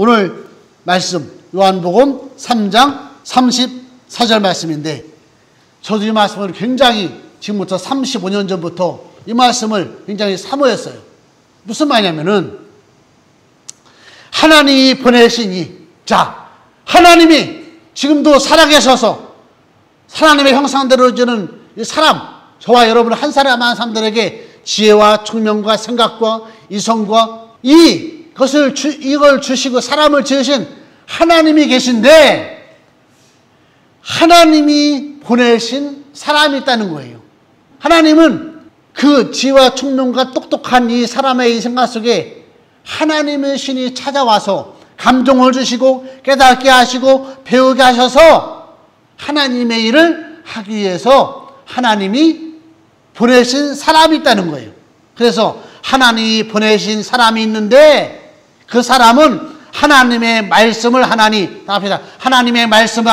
오늘 말씀 요한복음 3장 34절 말씀인데 저도 이 말씀을 굉장히 지금부터 35년 전부터 이 말씀을 굉장히 사모했어요. 무슨 말이냐면은 하나님이 보내시니 하나님이 지금도 살아계셔서 하나님의 형상대로 주는 이 사람, 저와 여러분 한 사람 한 사람들에게 지혜와 총명과 생각과 이성과 이걸 주시고 사람을 지으신 하나님이 계신데 하나님이 보내신 사람이 있다는 거예요. 하나님은 그 지혜와 총명과 똑똑한 이 사람의 이 생각 속에 하나님의 신이 찾아와서 감동을 주시고 깨닫게 하시고 배우게 하셔서 하나님의 일을 하기 위해서 하나님이 보내신 사람이 있다는 거예요. 그래서 하나님이 보내신 사람이 있는데 그 사람은 하나님의 말씀을 하나님의 말씀을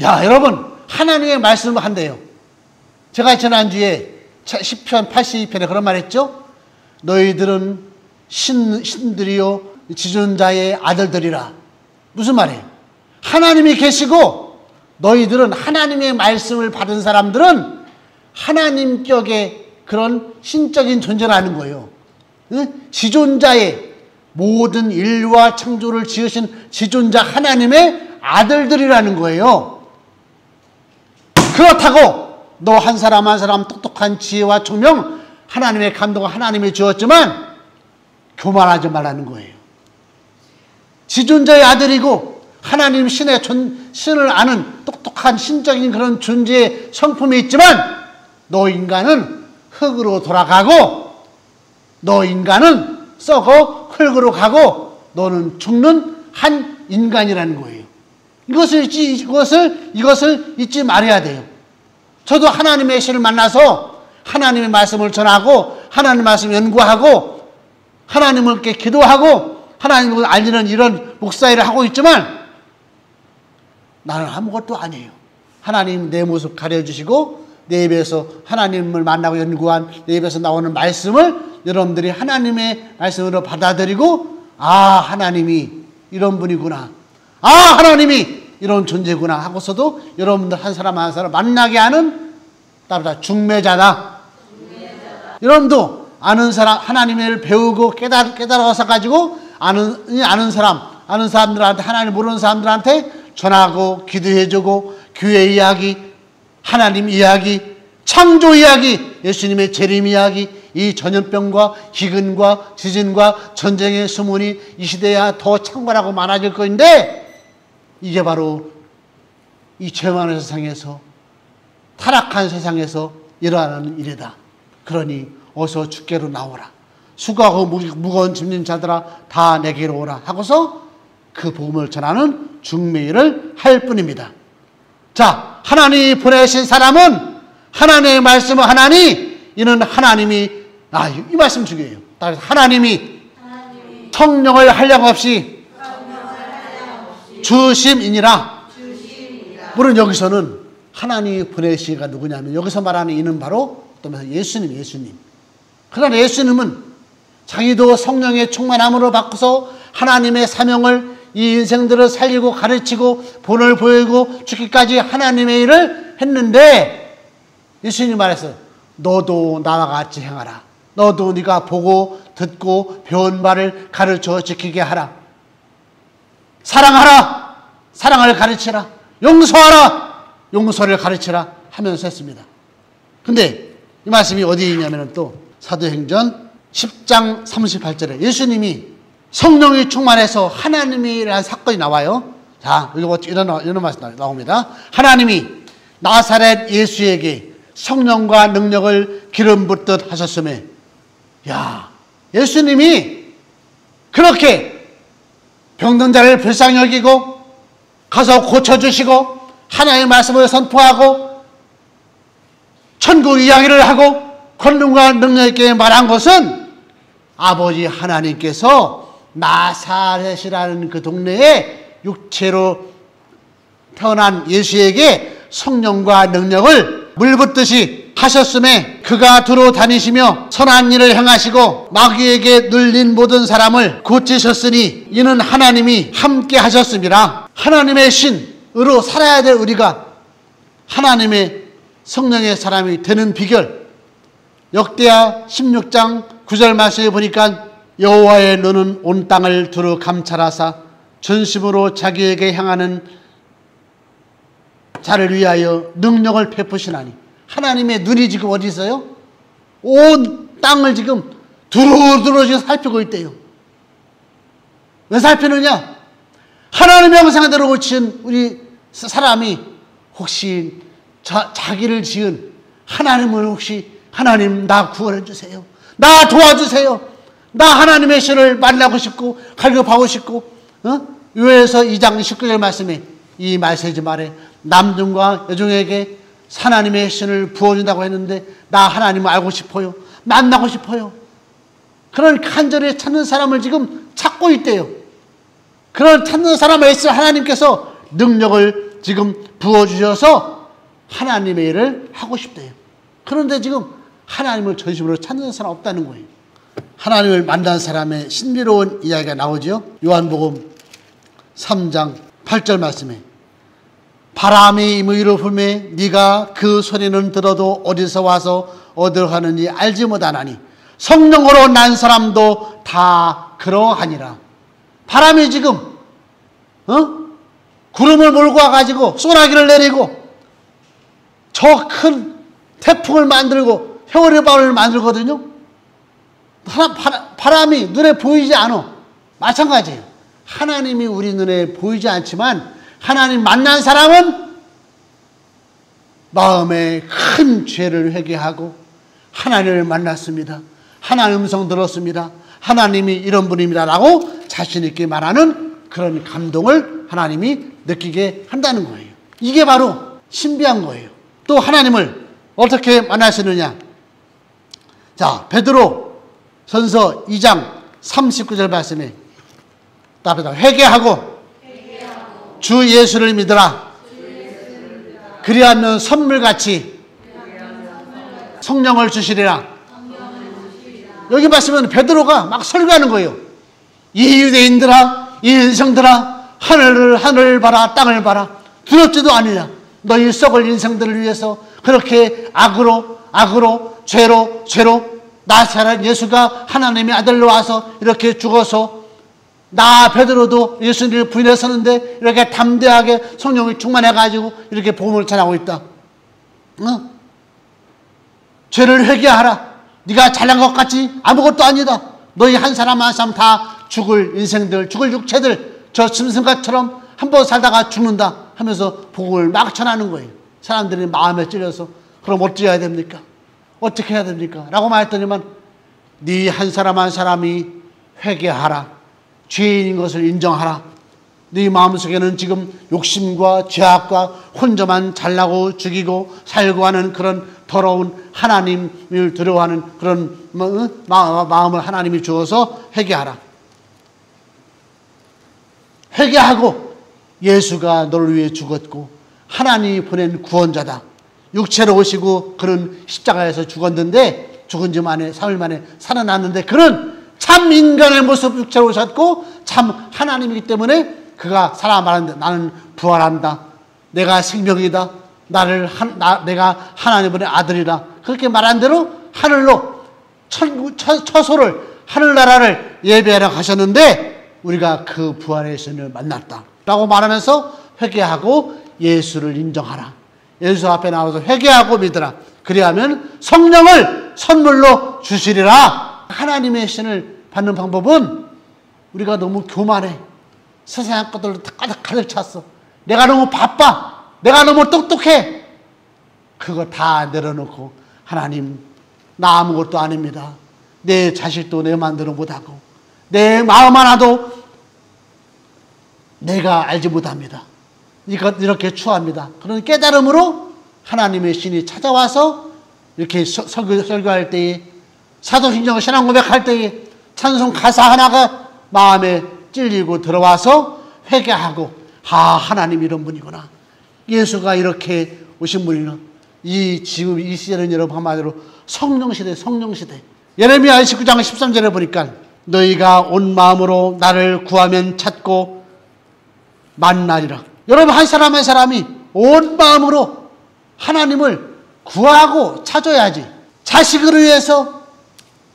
야, 여러분 하나님의 말씀을 한대요. 제가 지난주에 시편 82편에 그런 말 했죠. 너희들은 신들이요 지존자의 아들들이라. 무슨 말이에요? 하나님이 계시고 너희들은 하나님의 말씀을 받은 사람들은 하나님격의 그런 신적인 존재라는 거예요. 지존자의 모든 인류와 창조를 지으신 지존자 하나님의 아들들이라는 거예요. 그렇다고 너 한 사람 한 사람 똑똑한 지혜와 총명 하나님의 감동을 하나님이 주었지만 교만하지 말라는 거예요. 지존자의 아들이고 하나님 신을 아는 똑똑한 신적인 그런 존재의 성품이 있지만 너 인간은 흙으로 돌아가고 너 인간은 썩어 흙으로 가고 너는 죽는 한 인간이라는 거예요. 이것을 잊지 말아야 돼요. 저도 하나님의 신을 만나서 하나님의 말씀을 전하고 하나님의 말씀 연구하고 하나님께 기도하고 하나님을 알리는 이런 목사일을 하고 있지만 나는 아무것도 아니에요. 하나님 내 모습 가려주시고 내 입에서 하나님을 만나고 연구한 내 입에서 나오는 말씀을 여러분들이 하나님의 말씀으로 받아들이고 하나님이 이런 분이구나, 하나님이 이런 존재구나 하고서도 여러분들 한 사람 한 사람 만나게 하는 중매자다. 여러분도 아는 사람 하나님을 배우고 깨달아서 가지고 아는 사람들한테 하나님 모르는 사람들한테 전하고 기도해주고 교회 이야기, 하나님 이야기, 창조 이야기, 예수님의 재림 이야기, 이 전염병과 기근과 지진과 전쟁의 수문이 이 시대야 더 창궐하고 많아질 것인데 이게 바로 이 죄 많은 세상에서 타락한 세상에서 일어나는 일이다. 그러니 어서 주께로 나오라. 수고하고 무거운 짐진 자들아 다 내게로 오라 하고서 그 복음을 전하는 중매일을 할 뿐입니다. 자, 하나님이 보내신 사람은 하나님의 말씀을 이는 하나님이 이 말씀 중요해요. 하나님이 성령을 한량없이 주심이니라. 물론 여기서는 하나님이 보내시가 누구냐면 여기서 말하는 이는 바로 예수님. 그러나 예수님은 자기도 성령의 충만함으로 바꾸서 하나님의 사명을 이 인생들을 살리고 가르치고 본을 보이고 죽기까지 하나님의 일을 했는데 예수님이 말했어요. 너도 나와 같이 행하라. 너도 네가 보고 듣고 배운 바를 가르쳐 지키게 하라. 사랑하라. 사랑을 가르치라. 용서하라. 용서를 가르치라 하면서 했습니다. 근데 이 말씀이 어디에 있냐면 또 사도행전 10장 38절에 예수님이 성령이 충만해서 하나님이라는 사건이 나와요. 자, 이런 말씀 나옵니다. 하나님이 나사렛 예수에게 성령과 능력을 기름 붓듯 하셨음에, 예수님이 그렇게 병든 자를 불쌍히 여기고 가서 고쳐주시고 하나님의 말씀을 선포하고 천국 이야기를 하고 권능과 능력 있게 말한 것은 아버지 하나님께서 나사렛이라는 그 동네에 육체로 태어난 예수에게 성령과 능력을 물붓듯이 하셨음에 그가 두루 다니시며 선한 일을 행하시고 마귀에게 눌린 모든 사람을 고치셨으니 이는 하나님이 함께 하셨습니다. 하나님의 신으로 살아야 될 우리가 하나님의 성령의 사람이 되는 비결, 역대하 16장 9절 말씀에 보니까 여호와의 눈은 온 땅을 두루 감찰하사 전심으로 자기에게 향하는 자를 위하여 능력을 베푸시나니, 하나님의 눈이 지금 어디 있어요? 온 땅을 지금 두루두루 지금 살피고 있대요. 왜 살피느냐? 하나님의 형상대로 고친 우리 사람이 혹시 자기를 지은 하나님을 혹시 하나님 나 구원해 주세요, 나 도와주세요, 나 하나님의 신을 만나고 싶고 갈급하고 싶고, 요에서 2장 19절 말씀에 이 메시지 말에 남중과 여중에게 하나님의 신을 부어준다고 했는데 나 하나님을 알고 싶어요, 만나고 싶어요. 그런 간절히 찾는 사람을 지금 찾고 있대요. 그런 찾는 사람에 있을 하나님께서 능력을 지금 부어주셔서 하나님의 일을 하고 싶대요. 그런데 지금 하나님을 전심으로 찾는 사람 없다는 거예요. 하나님을 만난 사람의 신비로운 이야기가 나오죠. 요한복음 3장 8절 말씀에 바람이 임의로 불매 네가 그 소리는 들어도 어디서 와서 어디로 가는지 알지 못하나니 성령으로 난 사람도 다 그러하니라. 바람이 지금 구름을 몰고 와가지고 소나기를 내리고 저 큰 태풍을 만들고 회오리바람을 만들거든요. 바람이 눈에 보이지 않아. 마찬가지예요. 하나님이 우리 눈에 보이지 않지만 하나님 만난 사람은 마음에 큰 죄를 회개하고 하나님을 만났습니다, 하나님 음성 들었습니다, 하나님이 이런 분입니다라고 자신 있게 말하는 그런 감동을 하나님이 느끼게 한다는 거예요. 이게 바로 신비한 거예요. 또 하나님을 어떻게 만나시느냐? 자, 베드로 전서 2장 39절 말씀에 답이다. 회개하고 주 예수를 믿으라. 그리하면 선물같이 성령을 주시리라. 여기 말씀은 베드로가 막 설교하는 거예요. 이 유대인들아, 이 인생들아, 하늘을 봐라, 땅을 봐라. 두렵지도 않으냐? 너희 썩을 인생들을 위해서 그렇게 악으로 죄로 나사렛 예수가 하나님의 아들로 와서 이렇게 죽어서 나 베드로도 예수님을 부인했었는데 이렇게 담대하게 성령이 충만해가지고 이렇게 복음을 전하고 있다. 죄를 회개하라. 네가 잘난 것 같지? 아무것도 아니다. 너희 한 사람 한 사람 다 죽을 인생들, 죽을 육체들, 저 짐승같처럼 한번 살다가 죽는다 하면서 복음을 막 전하는 거예요. 사람들이 마음에 찔려서 그럼 어찌 해야 됩니까? 어떻게 해야 됩니까? 라고 말했더니만 네 한 사람 한 사람이 회개하라. 죄인인 것을 인정하라. 네 마음속에는 지금 욕심과 죄악과 혼자만 잘나고 죽이고 살고 하는 그런 더러운 하나님을 두려워하는 그런 마음을 하나님이 주어서 회개하라. 회개하고 예수가 너를 위해 죽었고 하나님이 보낸 구원자다. 육체로 오시고 그런 십자가에서 죽었는데 죽은 지 만에 3일 만에 살아났는데 그런 참 인간의 모습 육체로 오셨고 참 하나님이기 때문에 그가 살아말하는데 나는 부활한다. 내가 생명이다. 내가 하나님의 아들이다. 그렇게 말한 대로 하늘로 처소를 하늘나라를 예배하러 가셨는데 우리가 그 부활의 신을 만났다 라고 말하면서 회개하고 예수를 인정하라. 예수 앞에 나와서 회개하고 믿으라. 그리하면 성령을 선물로 주시리라. 하나님의 신을 받는 방법은 우리가 너무 교만해. 세상 것들로 가득 찼어. 내가 너무 바빠. 내가 너무 똑똑해. 그거 다 내려놓고 하나님 나 아무것도 아닙니다. 내 자식도 내 마음대로 못하고 내 마음 하나도 내가 알지 못합니다. 이렇게 추합니다. 그런 깨달음으로 하나님의 신이 찾아와서 이렇게 설교할 때에 사도신경 신앙 고백할 때에 찬송 가사 하나가 마음에 찔리고 들어와서 회개하고 하나님 이런 분이구나. 예수가 이렇게 오신 분이구나. 지금 이 시대는 여러분 한마디로 성령시대, 성령시대. 예레미야 29장 13절에 보니까 너희가 온 마음으로 나를 구하면 찾고 만나리라. 여러분 한 사람 한 사람이 온 마음으로 하나님을 구하고 찾아야지. 자식을 위해서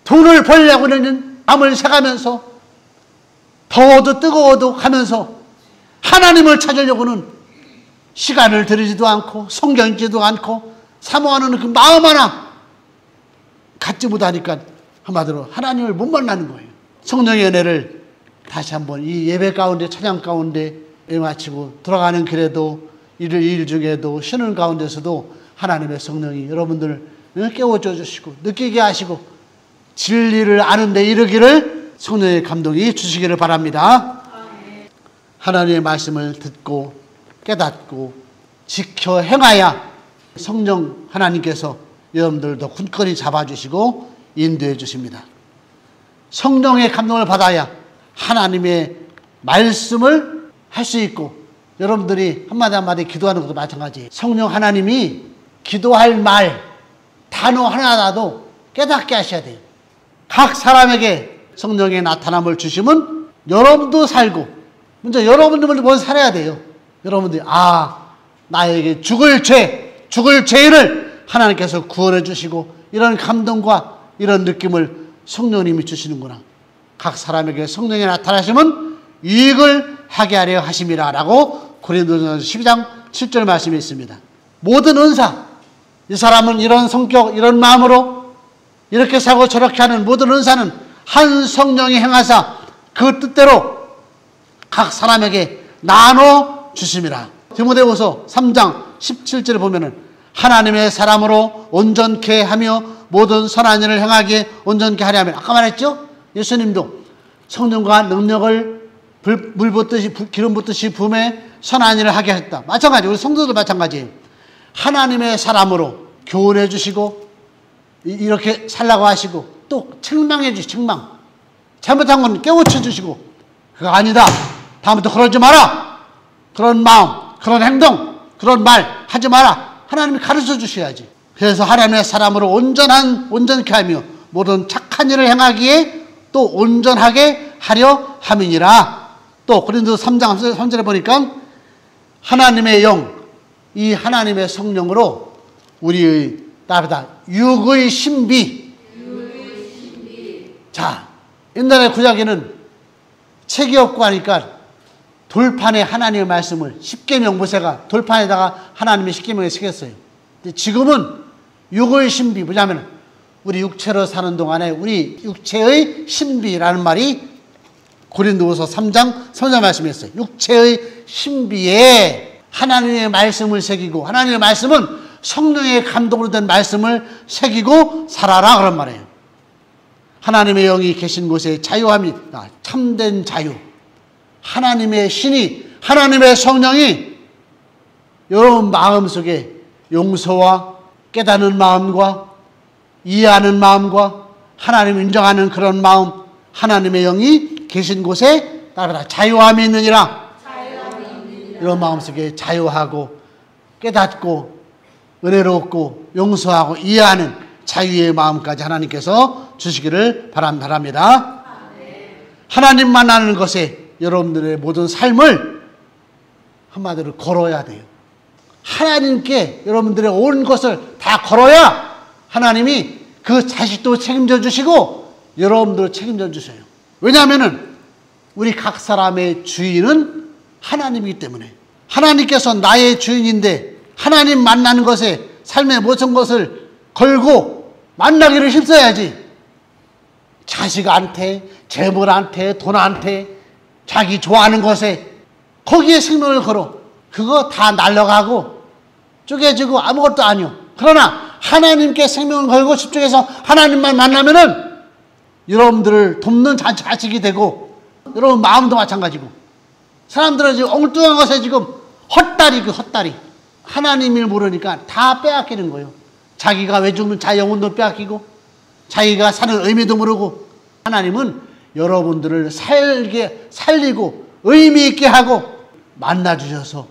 돈을 벌려고 하는 마음을 새가면서 더워도 뜨거워도 하면서 하나님을 찾으려고는 시간을 들이지도 않고 성경 읽지도 않고 사모하는 그 마음 하나 갖지 못하니까 한마디로 하나님을 못 만나는 거예요. 성령의 은혜를 다시 한번 이 예배 가운데 찬양 가운데 마치고 돌아가는 길에도 일 중에도 쉬는 가운데서도 하나님의 성령이 여러분들을 깨워줘 주시고 느끼게 하시고 진리를 아는 데 이르기를 성령의 감동이 주시기를 바랍니다. 하나님의 말씀을 듣고 깨닫고 지켜 행하야 성령 하나님께서 여러분들도 굳건히 잡아주시고 인도해 주십니다. 성령의 감동을 받아야 하나님의 말씀을 할 수 있고 여러분들이 한마디 한마디 기도하는 것도 마찬가지예요. 성령 하나님이 기도할 말 단어 하나라도 깨닫게 하셔야 돼요. 각 사람에게 성령의 나타남을 주시면 여러분도 살고 먼저 여러분들을 먼저 살아야 돼요. 여러분들이 나에게 죽을 죄를 하나님께서 구원해 주시고 이런 감동과 이런 느낌을 성령님이 주시는구나. 각 사람에게 성령이 나타나시면 이익을 하게 하려 하심이라 라고 고린도전서 12장 7절 말씀이 있습니다. 모든 은사, 이 사람은 이런 성격 이런 마음으로 이렇게 사고 저렇게 하는 모든 은사는 한 성령이 행하사 그 뜻대로 각 사람에게 나눠 주심이라. 디모데후서 3장 17절에 보면은 하나님의 사람으로 온전케 하며 모든 선한 일을 행하기에 온전케 하려 하면 아까 말했죠? 예수님도 성령과 능력을 물 붓듯이 기름 붓듯이 부음에 선한 일을 하게 했다. 마찬가지 우리 성도들 마찬가지예요. 하나님의 사람으로 교훈해 주시고 이렇게 살라고 하시고 또 책망해 주시고 책망 잘못한 건 깨우쳐 주시고 그거 아니다. 다음부터 그러지 마라. 그런 마음 그런 행동 그런 말 하지 마라. 하나님이 가르쳐 주셔야지. 그래서 하나님의 사람으로 온전케 하며 모든 착한 일을 행하기에 또 온전하게 하려 함이니라. 또 고린도서 3장 3절에 보니까 하나님의 영, 이 하나님의 성령으로 우리의 따르다 육의 신비. 자, 옛날에 구약에는 책이 없고 하니까 돌판에 하나님의 말씀을 십계명 모세가 돌판에다가 하나님의 십계명을 새겼어요. 근데 지금은 육의 신비 뭐냐면 우리 육체로 사는 동안에 우리 육체의 신비라는 말이 고린도후서 3장 3절 말씀이었어요. 육체의 신비에 하나님의 말씀을 새기고 하나님의 말씀은 성령의 감동으로 된 말씀을 새기고 살아라 그런 말이에요. 하나님의 영이 계신 곳에 자유함이 참된 자유. 하나님의 신이 하나님의 성령이 여러분 마음속에 용서와 깨닫는 마음과 이해하는 마음과 하나님을 인정하는 그런 마음 하나님의 영이 계신 곳에 따르라 자유함이 있느니라. 이런 마음속에 자유하고 깨닫고 은혜롭고 용서하고 이해하는 자유의 마음까지 하나님께서 주시기를 바랍니다. 하나님만 아는 것에 여러분들의 모든 삶을 한마디로 걸어야 돼요. 하나님께 여러분들의 온 것을 다 걸어야 하나님이 그 자식도 책임져 주시고 여러분들을 책임져 주셔요. 왜냐하면은 우리 각 사람의 주인은 하나님이기 때문에 하나님께서 나의 주인인데 하나님 만나는 것에 삶의 모든 것을 걸고 만나기를 힘써야지. 자식한테 재물한테 돈한테 자기 좋아하는 것에 거기에 생명을 걸어 그거 다 날려가고 쪼개지고 아무것도 아니요. 그러나 하나님께 생명을 걸고 집중해서 하나님만 만나면은 여러분들을 돕는 자식이 되고 여러분 마음도 마찬가지고 사람들은 지금 엉뚱한 것에 지금 헛다리 하나님을 모르니까 다 빼앗기는 거예요. 자기가 왜 죽는 자기 영혼도 빼앗기고 자기가 사는 의미도 모르고 하나님은 여러분들을 살리고 의미 있게 하고 만나주셔서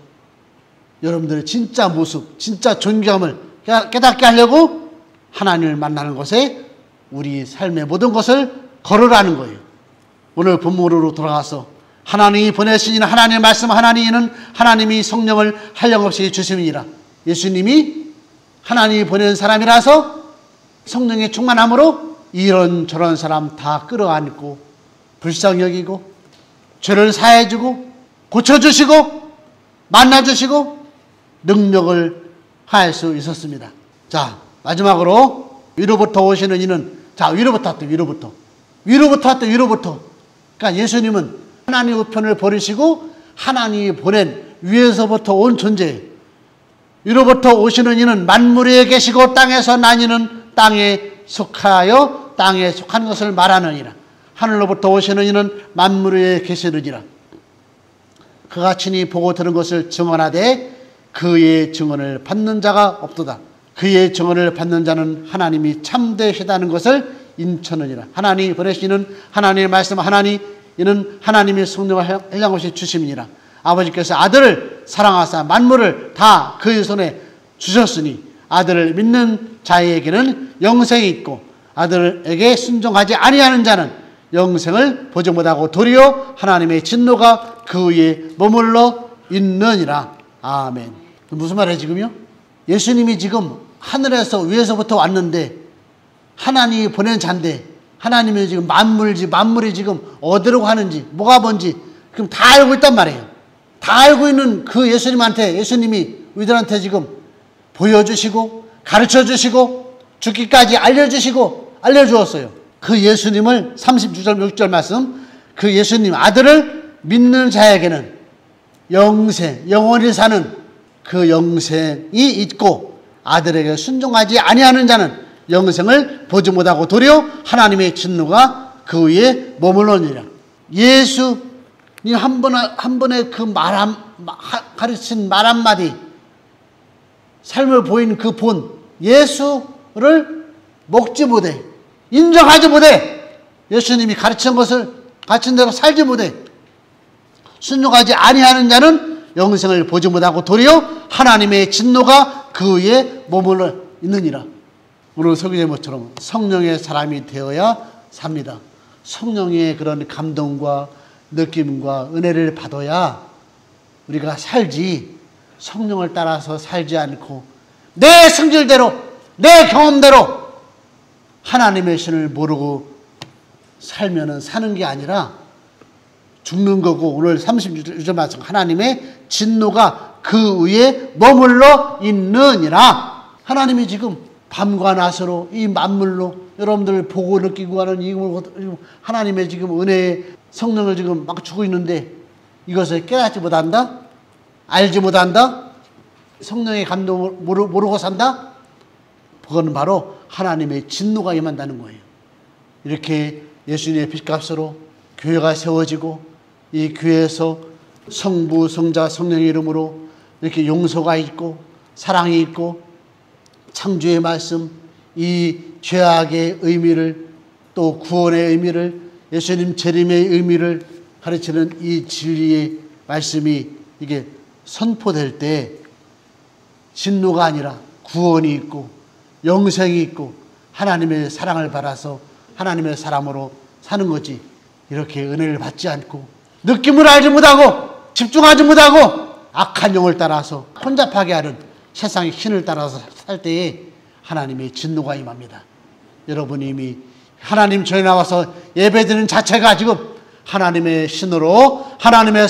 여러분들의 진짜 모습 진짜 존귀함을 깨닫게 하려고 하나님을 만나는 것에 우리 삶의 모든 것을 걸으라는 거예요. 오늘 본문으로 돌아가서 하나님이 보내신 하나님의 말씀 하나님은 하나님이 성령을 한량없이 주심이니라. 예수님이 하나님이 보낸 사람이라서 성령의 충만함으로 이런저런 사람 다 끌어안고 불쌍히 여기고 죄를 사해주고 고쳐주시고 만나주시고 능력을 할 수 있었습니다. 자, 마지막으로 위로부터 오시는 이는, 자, 위로부터 왔대. 위로부터 왔대. 위로부터. 그러니까 예수님은 하나님의 우편을 버리시고 하나님이 보낸 위에서부터 온 존재예요. 위로부터 오시는 이는 만물 위에 계시고 땅에서 나뉘는 땅에 속하여 땅에 속한 것을 말하느니라. 하늘로부터 오시는 이는 만물 위에 계시느니라. 그가 친히 보고 들은 것을 증언하되 그의 증언을 받는 자가 없도다. 그의 증언을 받는 자는 하나님이 참되시다는 것을 인천하니라. 하나님이 보내시는 하나님의 말씀 이는 하나님의 성령을 한량없이 주심이니라. 아버지께서 아들을 사랑하사 만물을 다 그의 손에 주셨으니 아들을 믿는 자에게는 영생이 있고 아들에게 순종하지 아니하는 자는 영생을 보지 못하고 도리어 하나님의 진노가 그 위에 머물러 있느니라. 아멘. 무슨 말이에요 지금요? 예수님이 지금 하늘에서 위에서부터 왔는데 하나님이 보낸 자인데 하나님이 지금 만물이 지금 어디로 가는지 뭐가 뭔지 그럼 다 알고 있단 말이에요. 다 알고 있는 그 예수님이 우리들한테 지금 보여주시고 가르쳐주시고 죽기까지 알려주었어요. 그 예수님을 36절 말씀, 그 예수님 아들을 믿는 자에게는 영원히 사는 그 영생이 있고 아들에게 순종하지 아니하는 자는 영생을 보지 못하고 도리어 하나님의 진노가 그 위에 머물러니라. 예수님 한 번의 그 가르친 말 한마디, 삶을 보인 그 본 예수를 먹지 못해, 인정하지 못해, 예수님이 가르친 대로 살지 못해, 순종하지 아니하는 자는 영생을 보지 못하고 도리어 하나님의 진노가 그 위에 머물러 있느니라. 오늘 서기제모처럼 성령의 사람이 되어야 삽니다. 성령의 그런 감동과 느낌과 은혜를 받아야 우리가 살지, 성령을 따라서 살지 않고 내 성질대로 내 경험대로 하나님의 신을 모르고 살면은 사는 게 아니라 죽는 거고, 오늘 36절 말씀 하나님의 진노가 그 위에 머물러 있느니라. 하나님이 지금 밤과 낮으로 이 만물로 여러분들 보고 느끼고 하는 이 하나님의 지금 은혜의 성령을 지금 막 주고 있는데 이것을 깨닫지 못한다? 알지 못한다? 성령의 감동을 모르고 산다? 그거는 바로 하나님의 진노가 임한다는 거예요. 이렇게 예수님의 핏값으로 교회가 세워지고 이 교회에서 성부, 성자, 성령의 이름으로 이렇게 용서가 있고 사랑이 있고 창조의 말씀, 이 죄악의 의미를 또 구원의 의미를 예수님 재림의 의미를 가르치는 이 진리의 말씀이 이게 선포될 때 진노가 아니라 구원이 있고 영생이 있고 하나님의 사랑을 받아서 하나님의 사람으로 사는 거지. 이렇게 은혜를 받지 않고 느낌을 알지 못하고 집중하지 못하고 악한 영을 따라서 혼잡하게 하는 세상의 신을 따라서 살 때에 하나님의 진노가 임합니다. 여러분이 이미 하나님 전에 나와서 예배드리는 자체가 지금 하나님의 신으로 하나님의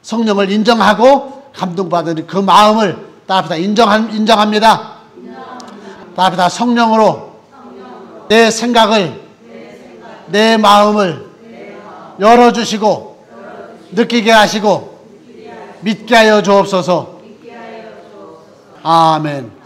성령을 인정하고 감동받은 그 마음을 따라합니다. 인정합니다. 따라합니다. 성령으로 내 생각을 내 마음을 열어주시고 느끼게 하시고 믿게 하여 주옵소서. 아멘.